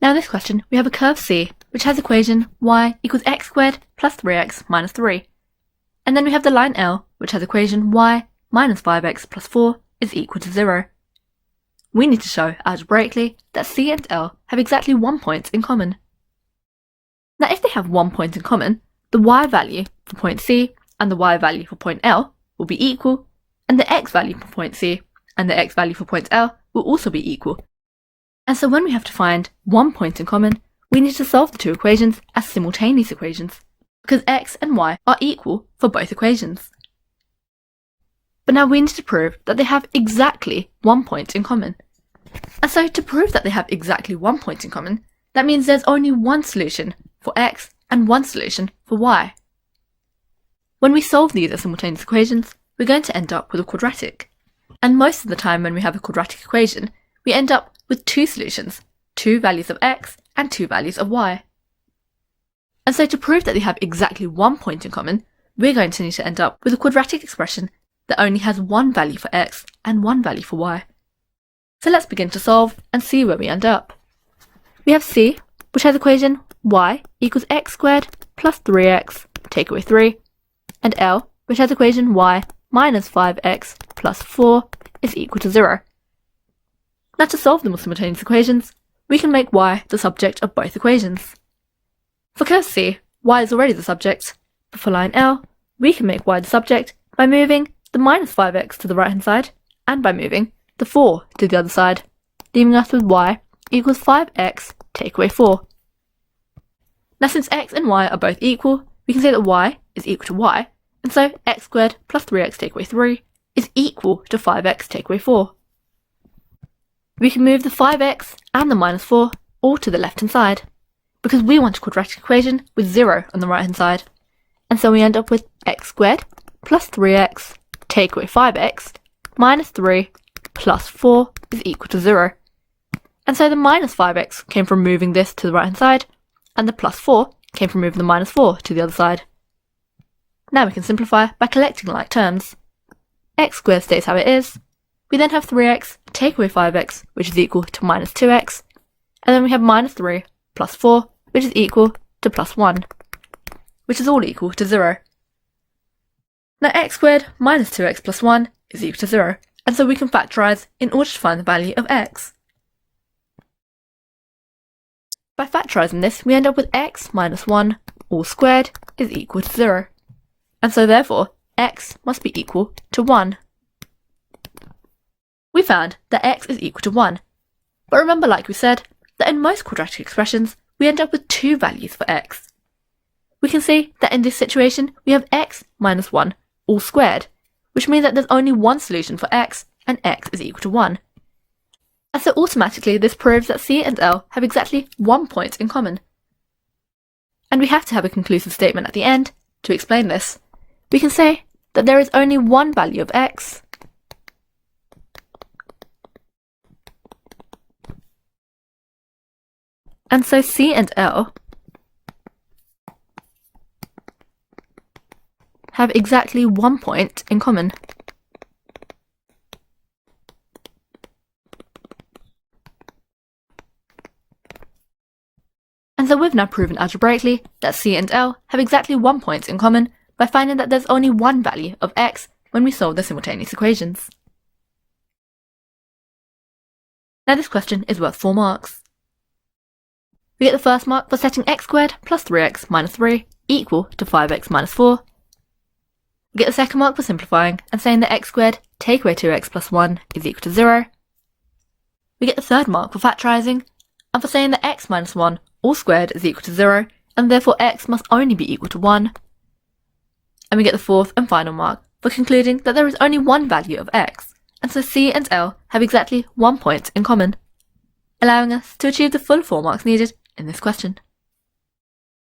Now in this question, we have a curve C, which has equation y equals x squared plus 3x minus 3. And then we have the line L, which has equation y minus 5x plus 4 is equal to 0. We need to show algebraically that C and L have exactly 1 point in common. Now if they have 1 point in common, the y value for point C and the y value for point L will be equal, and the x value for point C and the x value for point L will also be equal. And so when we have to find 1 point in common, we need to solve the two equations as simultaneous equations, because x and y are equal for both equations. But now we need to prove that they have exactly 1 point in common. And so to prove that they have exactly 1 point in common, that means there's only one solution for x and one solution for y. When we solve these as simultaneous equations, we're going to end up with a quadratic. And most of the time when we have a quadratic equation, we end up with two solutions, two values of x and two values of y. And so to prove that they have exactly 1 point in common, we're going to need to end up with a quadratic expression that only has one value for x and one value for y. So let's begin to solve and see where we end up. We have C, which has equation y equals x squared plus 3x take away 3, and L, which has equation y minus 5x plus 4 is equal to 0. Now to solve the simultaneous equations, we can make y the subject of both equations. For curve C, y is already the subject, but for line L, we can make y the subject by moving the minus 5x to the right hand side and by moving the 4 to the other side, leaving us with y equals 5x take away 4. Now since x and y are both equal, we can say that y is equal to y, and so x squared plus 3x take away 3 is equal to 5x take away 4. We can move the 5x and the minus 4 all to the left hand side, because we want a quadratic equation with 0 on the right hand side, and so we end up with x squared plus 3x take away 5x minus 3 plus 4 is equal to 0. And so the minus 5x came from moving this to the right hand side, and the plus 4 came from moving the minus 4 to the other side. Now we can simplify by collecting like terms. X squared stays how it is. We then have 3x take away 5x, which is equal to minus 2x, and then we have minus 3 plus 4, which is equal to plus 1, which is all equal to 0. Now x squared minus 2x plus 1 is equal to 0, and so we can factorise in order to find the value of x. By factorising this, we end up with x minus 1 all squared is equal to 0, and so therefore x must be equal to 1. We found that x is equal to 1, but remember, like we said, that in most quadratic expressions we end up with two values for x. We can see that in this situation we have x minus 1 all squared, which means that there's only one solution for x, and x is equal to 1. And so automatically this proves that C and L have exactly 1 point in common. And we have to have a conclusive statement at the end to explain this. We can say that there is only one value of x, and so C and L have exactly 1 point in common. And so we've now proven algebraically that C and L have exactly 1 point in common by finding that there's only one value of x when we solve the simultaneous equations. Now this question is worth 4 marks. We get the first mark for setting x squared plus 3x minus 3 equal to 5x minus 4. We get the second mark for simplifying and saying that x squared take away 2x plus 1 is equal to 0. We get the third mark for factorising and for saying that x minus 1 all squared is equal to 0, and therefore x must only be equal to 1. And we get the fourth and final mark for concluding that there is only one value of x, and so C and L have exactly 1 point in common, allowing us to achieve the full 4 marks needed in this question.